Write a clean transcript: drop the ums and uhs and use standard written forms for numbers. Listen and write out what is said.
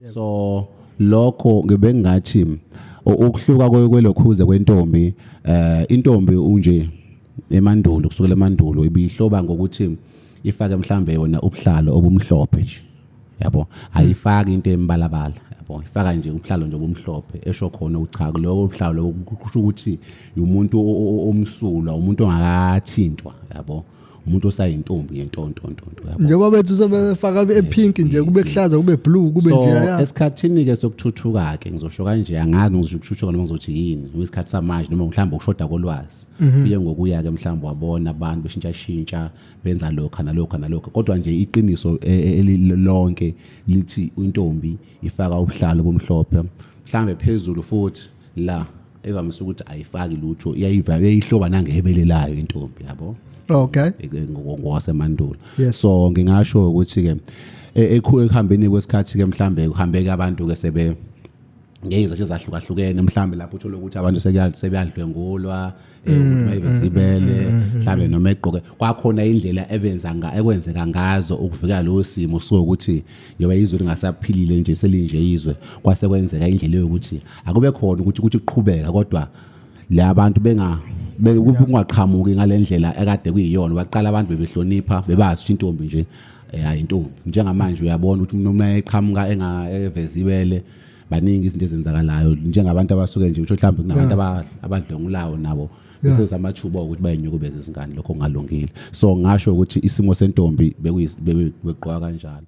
So lokho ngibengathi ukuhluka kwelokhuze kwentombi intombi unje emandulo kusukela emandulo ibihloba ngokuthi ifake mhlambe yona ubuhlalo obumhlophe nje yabo ayifaki into embalabala yabo ifaka nje ubuhlalo nje obumhlophe esho khona uchaku lokho ubuhlalo kusho ukuthi umuntu omsulwa umuntu ongakathintwa yabo umuntu osayintombi yentonto yabo njengoba bethu sebefaka epink nje kube kuhlaza kube blue kube nje so esikhathini ke sokuthuthuka ke ngizosho kanje angazi ngizokuthuthuka noma ngizothi yini isikhathi samanje noma mhlawumbe ukushoda kolwazi kuye ngokuya ke mhlawumbe wabona abantu beshintsha benza lokho nalokho kodwa nje iqiniso lonke lithi intombi ifaka ubuhlalo bomhlophe mhlawumbe phezulu futhi la evamise ukuthi ayifaki lutho iyayihloba nangehebelelayo intombi yabo. Okay. Ngokwasemandulo. So ngingasho ukuthi ke ekuhambeni kwesikhathi ke mhlambe kuhambeka abantu ke sebe ngeizathi ezahlukahlukene mhlambe lapho uthola ukuthi abantu sebeyadlwengulwa mayibesibele mhlambe noma egqoke kwakhona indlela ekwenzeka ngazo ukuvikela lo simo so ukuthi yoba izwe lingasaphilile nje selinje izwe kwase kwenzeka indlela yokuthi akube khona ukuthi kuqhubeka kodwa le abantu kungaqhamuki ngalendlela ekade kuyiyona baqala abantu bebehlonipha bebazi ukuthi intombi nje ayintombi njengamanje uyabona ukuthi umuntu eqhamuka engavezibele baningi izinto ezenzakalayo njengabantu abasuke nje utho mhlawumbe kunabantu abadlongulayo nabo bese samathuba ukuthi bayinyukubeze izingane lokho kungalungile so ngasho ukuthi isimo sentombi bekugqoka kanjalo.